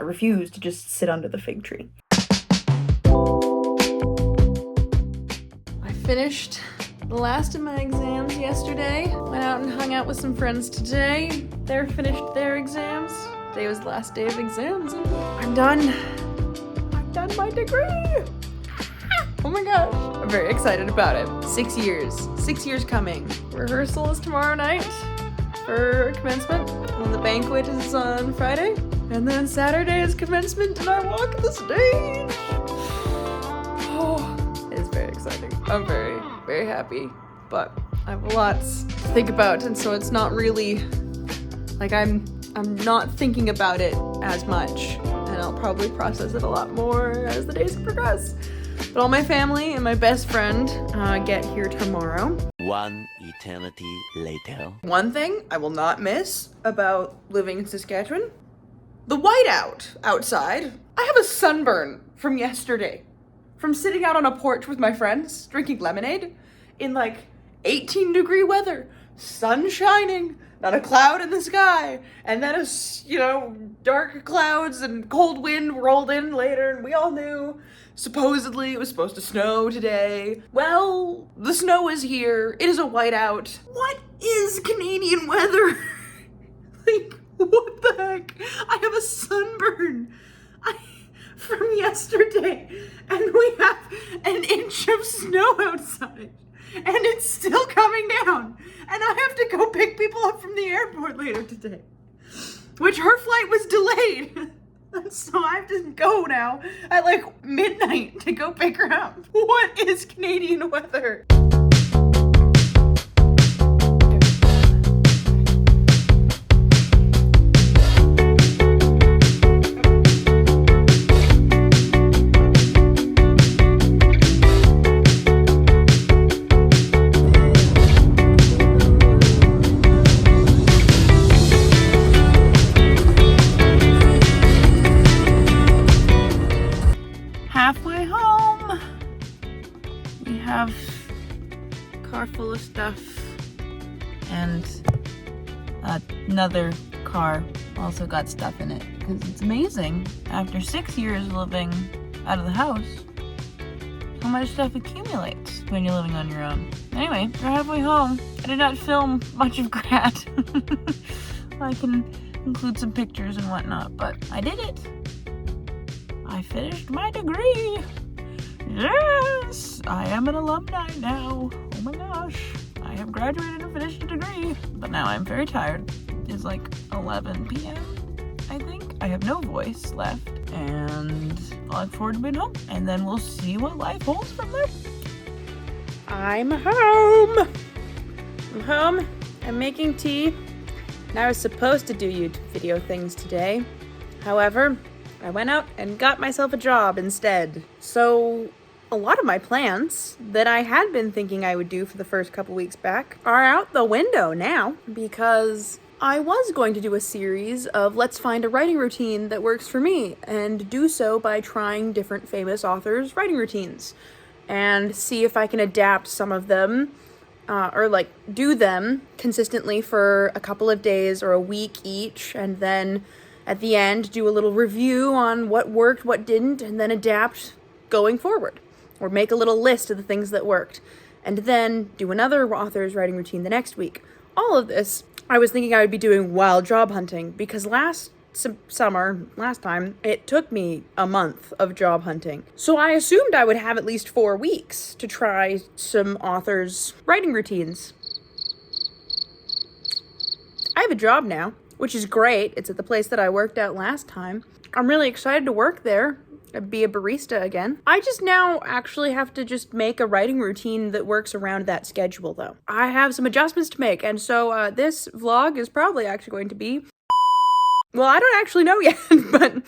I refuse to just sit under the fig tree. I finished the last of my exams yesterday. Went out and hung out with some friends today. They're finished their exams. Today was the last day of exams. I'm done. I've done my degree. Oh my gosh. I'm very excited about it. 6 years. 6 years coming. Rehearsal is tomorrow night for commencement. And the banquet is on Friday. And then Saturday is commencement and I walk the stage. Oh, it is very exciting. I'm very, very happy. But I have lots to think about, and so it's not really like I'm not thinking about it as much, and I'll probably process it a lot more as the days progress. But all my family and my best friend get here tomorrow. One eternity later. One thing I will not miss about living in Saskatchewan, the whiteout outside. I have a sunburn from yesterday, from sitting out on a porch with my friends, drinking lemonade in like 18-degree weather, sun shining, not a cloud in the sky, and then dark clouds and cold wind rolled in later, and we all knew supposedly it was supposed to snow today. Well, the snow is here. It is a whiteout. What is Canadian weather? Like, what the heck? I have a sunburn from yesterday, and we have an inch of snow outside. And it's still coming down. And I have to go pick people up from the airport later today. Which her flight was delayed. So I have to go now at like midnight to go pick her up. What is Canadian weather? Halfway home. We have a car full of stuff and another car also got stuff in it, because it's amazing after 6 years living out of the house how much stuff accumulates when you're living on your own. Anyway, we're halfway home. I did not film much of grad. I can include some pictures and whatnot, but I did it. I finished my degree. Yes, I am an alumni now. Oh my gosh, I have graduated and finished a degree. But now I'm very tired. It's like 11 p.m. I think. I have no voice left, and I look forward to being home. And then we'll see what life holds from there. I'm home. I'm home. I'm making tea. And I was supposed to do YouTube video things today. However, I went out and got myself a job instead. So a lot of my plans that I had been thinking I would do for the first couple weeks back are out the window now, because I was going to do a series of let's find a writing routine that works for me, and do so by trying different famous authors' writing routines and see if I can adapt some of them or like do them consistently for a couple of days or a week each, and then at the end do a little review on what worked, what didn't, and then adapt going forward, or make a little list of the things that worked, and then do another author's writing routine the next week. All of this I was thinking I would be doing while job hunting, because last time, it took me a month of job hunting. So I assumed I would have at least 4 weeks to try some authors' writing routines. I have a job now, which is great. It's at the place that I worked at last time. I'm really excited to work there, be a barista again. I just now actually have to just make a writing routine that works around that schedule, though. I have some adjustments to make, and so this vlog is probably actually going to be... Well, I don't actually know yet, but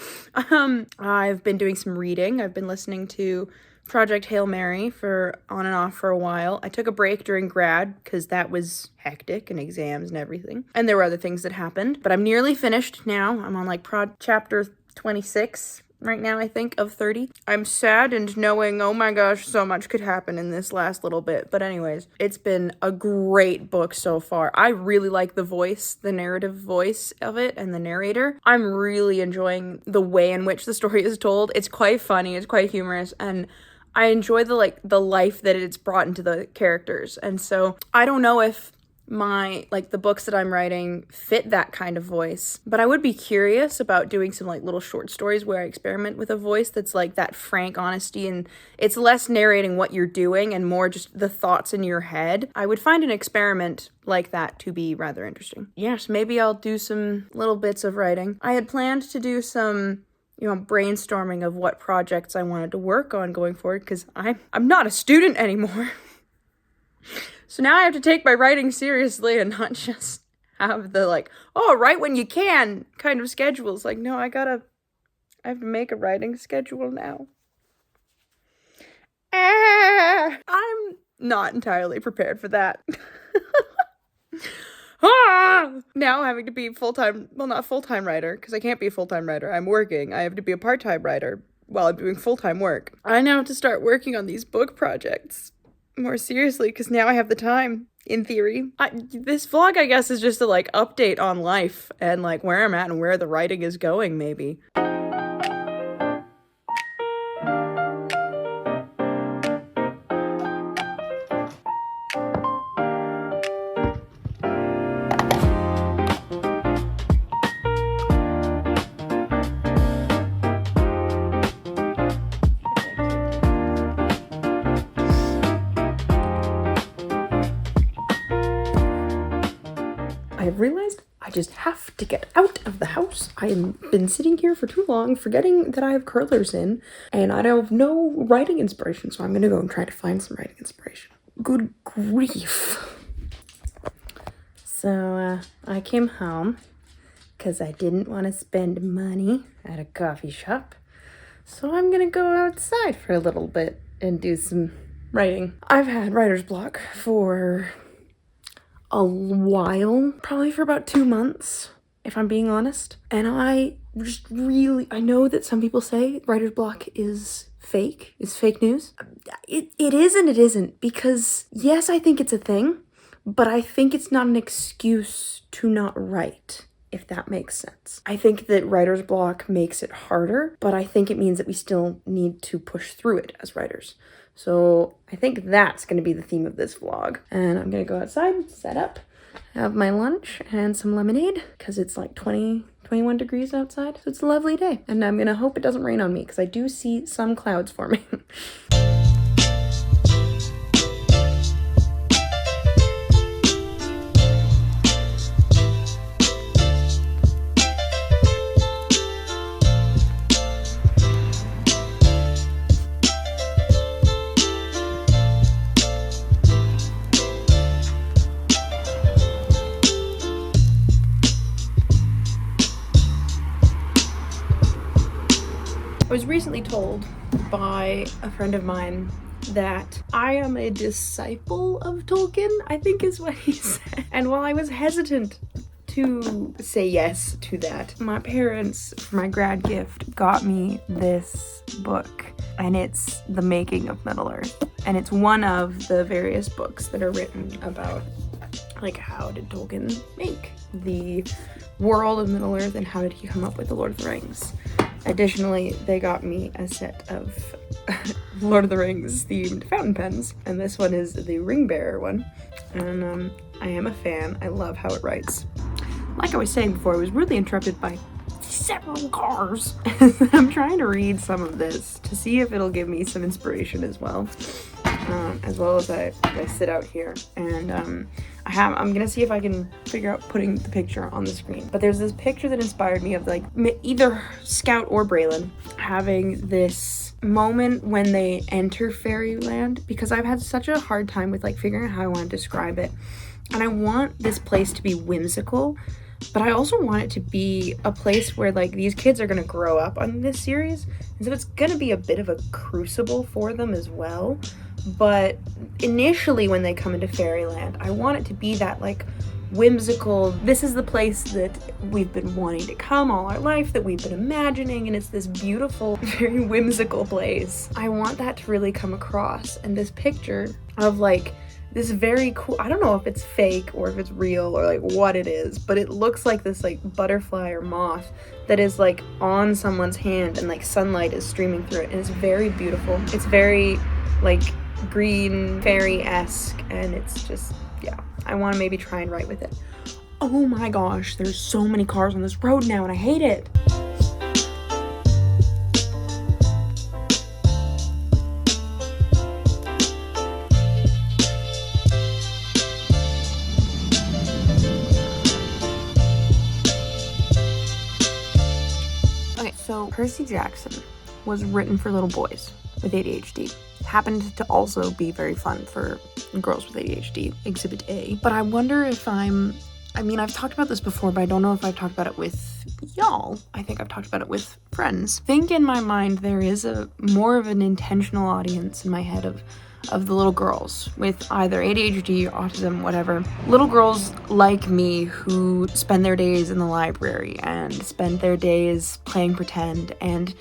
I've been doing some reading. I've been listening to Project Hail Mary for on and off for a while. I took a break during grad because that was hectic and exams and everything. And there were other things that happened, but I'm nearly finished now. I'm on like chapter 26 right now, I think, of 30. I'm saddened knowing, oh my gosh, so much could happen in this last little bit. But anyways, it's been a great book so far. I really like the voice, the narrative voice of it and the narrator. I'm really enjoying the way in which the story is told. It's quite funny, it's quite humorous, and I enjoy the life that it's brought into the characters. And so I don't know if the books that I'm writing fit that kind of voice, but I would be curious about doing some little short stories where I experiment with a voice that's that frank honesty, and it's less narrating what you're doing and more just the thoughts in your head. I would find an experiment like that to be rather interesting. Yes, maybe I'll do some little bits of writing. I had planned to do some brainstorming of what projects I wanted to work on going forward, because I'm not a student anymore. So now I have to take my writing seriously and not just have the write when you can kind of schedules. No, I have to make a writing schedule now. I'm not entirely prepared for that. Now having to be not full-time writer, because I can't be a full-time writer. I'm working. I have to be a part-time writer while I'm doing full-time work. I now have to start working on these book projects more seriously, because now I have the time, in theory. This vlog, I guess, is just a update on life and where I'm at and where the writing is going, maybe. I've realized I just have to get out of the house. I've been sitting here for too long, forgetting that I have curlers in, and I have no writing inspiration, so I'm gonna go and try to find some writing inspiration. Good grief. So, I came home because I didn't want to spend money at a coffee shop, so I'm gonna go outside for a little bit and do some writing. I've had writer's block for a while, probably for about 2 months, if I'm being honest. And I know that some people say writer's block is fake news. It is and it isn't, because yes, I think it's a thing, but I think it's not an excuse to not write, if that makes sense. I think that writer's block makes it harder, but I think it means that we still need to push through it as writers. So I think that's going to be the theme of this vlog. And I'm going to go outside, set up, have my lunch and some lemonade, because it's 21 degrees outside. So it's a lovely day. And I'm going to hope it doesn't rain on me, because I do see some clouds forming. I was recently told by a friend of mine that I am a disciple of Tolkien, I think is what he said. And while I was hesitant to say yes to that, my parents, for my grad gift, got me this book, and it's The Making of Middle-earth. And it's one of the various books that are written about, how did Tolkien make the world of Middle-earth and how did he come up with the Lord of the Rings. Additionally, they got me a set of Lord of the Rings themed fountain pens, and this one is the Ring Bearer one, and I am a fan. I love how it writes. Like I was saying before, I was really interrupted by several cars. I'm trying to read some of this to see if it'll give me some inspiration as well as I sit out here, and I'm gonna see if I can figure out putting the picture on the screen. But there's this picture that inspired me of either Scout or Braylon having this moment when they enter fairyland, because I've had such a hard time with figuring out how I want to describe it. And I want this place to be whimsical, but I also want it to be a place where these kids are gonna grow up on this series, and so it's gonna be a bit of a crucible for them as well. But initially when they come into fairyland, I want it to be that whimsical. This is the place that we've been wanting to come all our life, that we've been imagining, and it's this beautiful, very whimsical place. I want that to really come across, and this picture of like this very cool, I don't know if it's fake or if it's real or like what it is, but it looks like this like butterfly or moth that is like on someone's hand and like sunlight is streaming through it, and it's very beautiful. It's very like green fairy-esque, and it's just, yeah, I want to maybe try and write with it. Oh my gosh, there's so many cars on this road now and I hate it. Okay, so Percy Jackson was written for little boys with ADHD. Happened to also be very fun for girls with ADHD, Exhibit A. But I wonder if I've talked about this before, but I don't know if I've talked about it with y'all. I think I've talked about it with friends. I think in my mind there is a more of an intentional audience in my head of the little girls with either ADHD, autism, whatever. Little girls like me who spend their days in the library and spend their days playing pretend and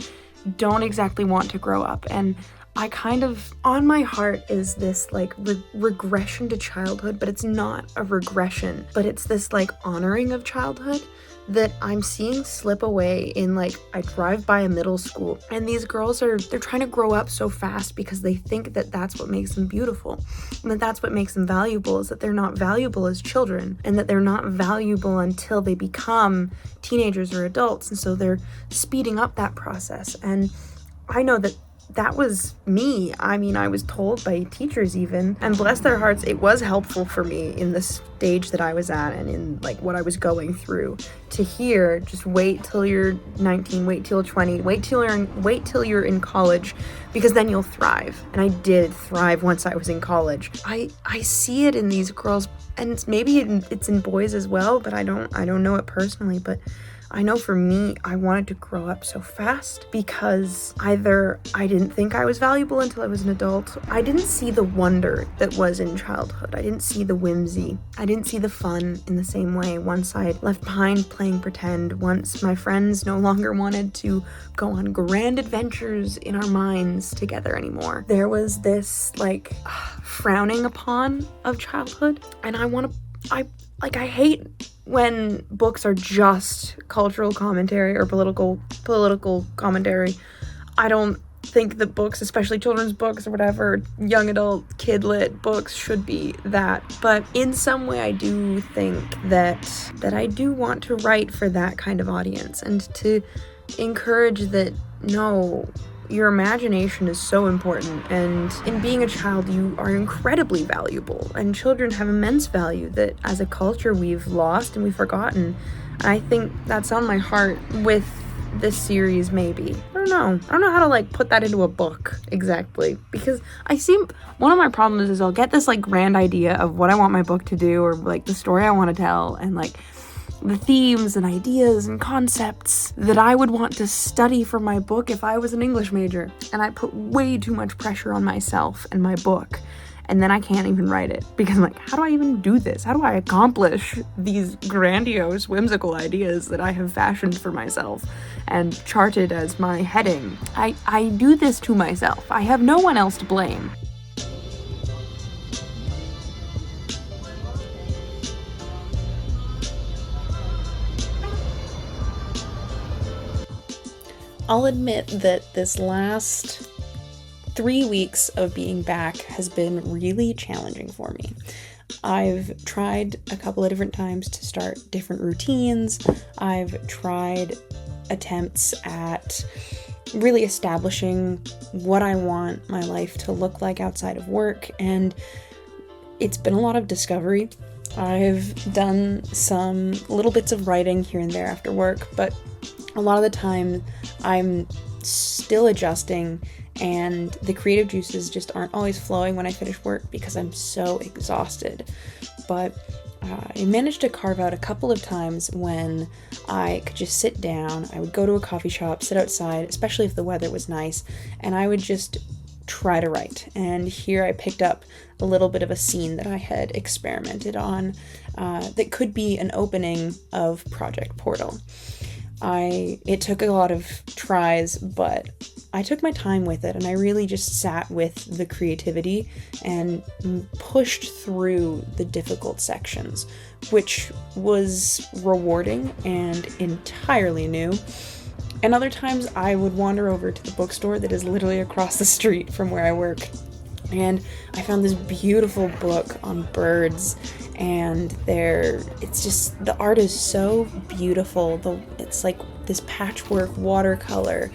don't exactly want to grow up. And I kind of, on my heart is this like regression to childhood, but it's not a regression, but it's this like honoring of childhood that I'm seeing slip away in, like, I drive by a middle school and these girls they're trying to grow up so fast because they think that that's what makes them beautiful and that that's what makes them valuable, is that they're not valuable as children and that they're not valuable until they become teenagers or adults. And so they're speeding up that process. And I know that was me. I mean, I was told by teachers even, and bless their hearts, it was helpful for me in the stage that I was at and in like what I was going through, to hear, just wait till you're 19, wait till 20, wait till you're in college, because then you'll thrive. And I did thrive once I was in college. I see it in these girls, and maybe it's in boys as well, but I don't know it personally, but I know for me, I wanted to grow up so fast because either I didn't think I was valuable until I was an adult. I didn't see the wonder that was in childhood. I didn't see the whimsy. I didn't see the fun in the same way once I left behind playing pretend, once my friends no longer wanted to go on grand adventures in our minds together anymore. There was this like frowning upon of childhood, and I hate when books are just cultural commentary or political commentary. I don't think that books, especially children's books or whatever, young adult, kid-lit books, should be that. But in some way, I do think that I do want to write for that kind of audience, and to encourage that, no, your imagination is so important, and in being a child you are incredibly valuable, and children have immense value that as a culture we've lost and we've forgotten. And I think that's on my heart with this series. Maybe I don't know how to like put that into a book exactly, because one of my problems is I'll get this like grand idea of what I want my book to do, or like the story I want to tell, and like the themes and ideas and concepts that I would want to study for my book if I was an English major. And I put way too much pressure on myself and my book. And then I can't even write it because I'm like, how do I even do this? How do I accomplish these grandiose, whimsical ideas that I have fashioned for myself and charted as my heading? I do this to myself. I have no one else to blame. I'll admit that this last 3 weeks of being back has been really challenging for me. I've tried a couple of different times to start different routines. I've tried attempts at really establishing what I want my life to look like outside of work, and it's been a lot of discovery. I've done some little bits of writing here and there after work, but a lot of the time I'm still adjusting, and the creative juices just aren't always flowing when I finish work because I'm so exhausted. But I managed to carve out a couple of times when I could just sit down. I would go to a coffee shop, sit outside, especially if the weather was nice, and I would just try to write. And here I picked up a little bit of a scene that I had experimented on that could be an opening of Project Portal. It took a lot of tries, but I took my time with it, and I really just sat with the creativity and pushed through the difficult sections, which was rewarding and entirely new. And other times I would wander over to the bookstore that is literally across the street from where I work, and I found this beautiful book on birds, and it's just, the art is so beautiful. It's like this patchwork watercolor,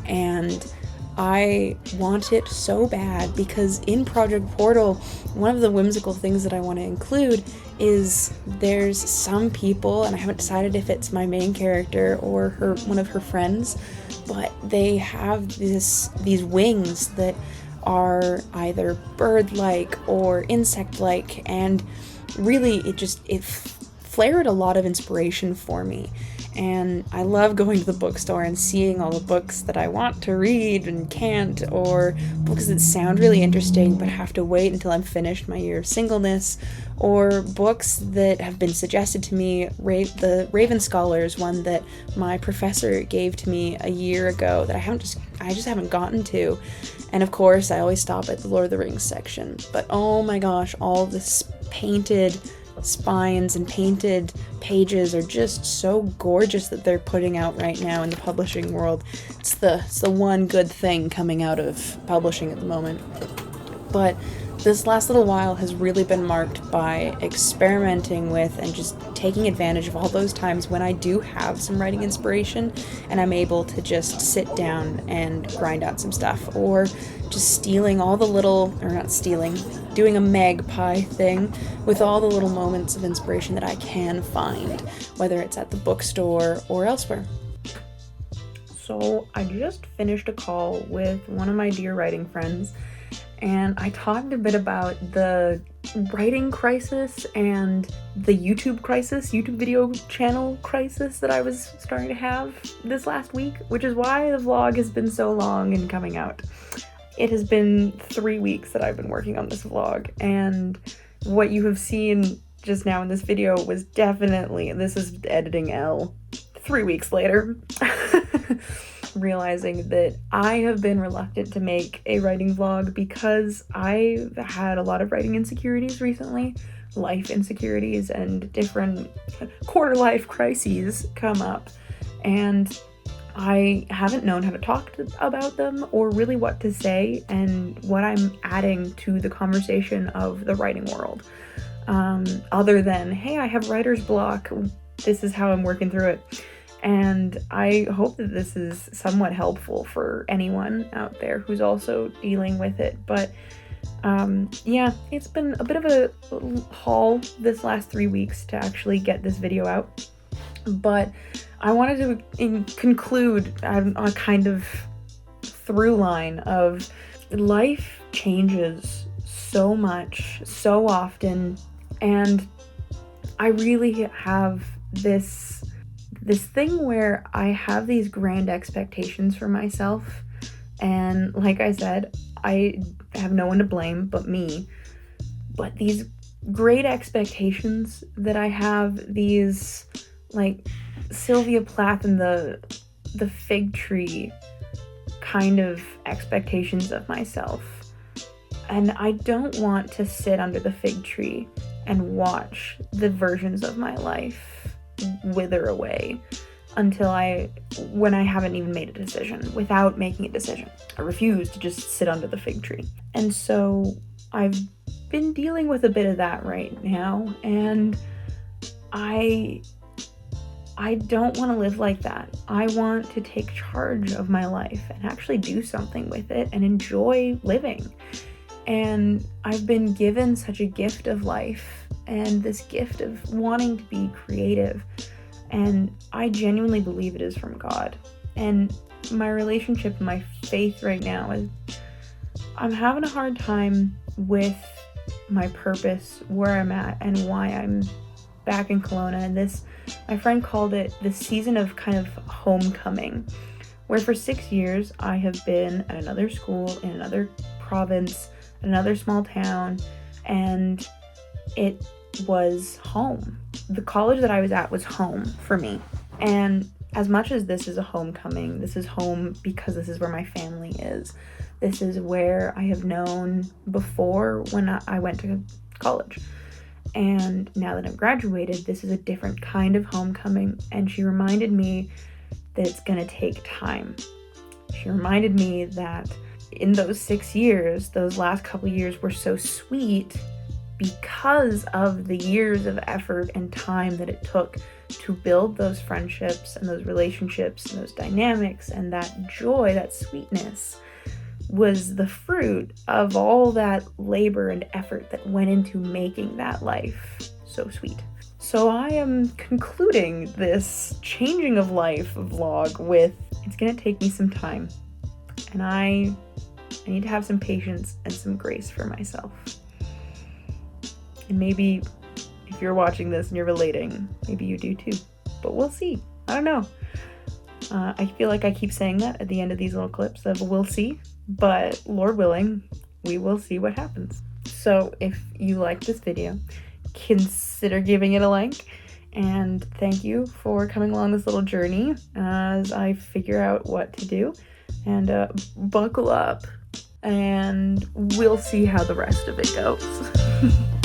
and I want it so bad because in Project Portal, one of the whimsical things that I want to include is there's some people, and I haven't decided if it's my main character or one of her friends, but they have these wings that are either bird-like or insect-like, and really it flared a lot of inspiration for me. And I love going to the bookstore and seeing all the books that I want to read and can't, or books that sound really interesting but have to wait until I'm finished my year of singleness, or books that have been suggested to me. The Raven Scholars one that my professor gave to me a year ago that I just haven't gotten to. And of course, I always stop at the Lord of the Rings section. But oh my gosh, all this painted spines and painted pages are just so gorgeous that they're putting out right now in the publishing world. It's the one good thing coming out of publishing at the moment. But this last little while has really been marked by experimenting with and just taking advantage of all those times when I do have some writing inspiration and I'm able to just sit down and grind out some stuff, or just doing a magpie thing with all the little moments of inspiration that I can find, whether it's at the bookstore or elsewhere. So I just finished a call with one of my dear writing friends, and I talked a bit about the writing crisis and the YouTube video channel crisis that I was starting to have this last week, which is why the vlog has been so long in coming out. It has been 3 weeks that I've been working on this vlog, and what you have seen just now in this video was definitely, this is editing L, 3 weeks later. Realizing that I have been reluctant to make a writing vlog because I've had a lot of writing insecurities recently, life insecurities, and different quarter life crises come up, and I haven't known how to talk about them or really what to say and what I'm adding to the conversation of the writing world. Other than, hey, I have writer's block, this is how I'm working through it. And I hope that this is somewhat helpful for anyone out there who's also dealing with it. But yeah, it's been a bit of a haul this last 3 weeks to actually get this video out. But I wanted to conclude a kind of through line of life changes so much, so often, and I really have this thing where I have these grand expectations for myself, and like I said, I have no one to blame but me. But these great expectations that I have, these like Sylvia Plath and the fig tree kind of expectations of myself, and I don't want to sit under the fig tree and watch the versions of my life wither away when I haven't even made a decision. Without making a decision, I refuse to just sit under the fig tree. And so I've been dealing with a bit of that right now, and I don't want to live like that. I want to take charge of my life and actually do something with it and enjoy living. And I've been given such a gift of life and this gift of wanting to be creative. And I genuinely believe it is from God. And my relationship and my faith right now is, I'm having a hard time with my purpose, where I'm at, and why I'm back in Kelowna. And my friend called it the season of kind of homecoming, where for 6 years I have been at another school in another province, another small town, and it was home. The college that I was at was home for me. And as much as this is a homecoming, this is home because this is where my family is. This is where I have known before when I went to college. And now that I've graduated, this is a different kind of homecoming. And she reminded me that it's gonna take time. She reminded me that in those 6 years, those last couple years were so sweet because of the years of effort and time that it took to build those friendships and those relationships and those dynamics, and that joy, that sweetness was the fruit of all that labor and effort that went into making that life so sweet. So I am concluding this changing of life vlog with, it's gonna take me some time, and I need to have some patience and some grace for myself. And maybe if you're watching this and you're relating, maybe you do too. But we'll see. I don't know. I feel like I keep saying that at the end of these little clips of we'll see. But Lord willing, we will see what happens. So if you like this video, consider giving it a like. And thank you for coming along this little journey as I figure out what to do. And buckle up. And we'll see how the rest of it goes.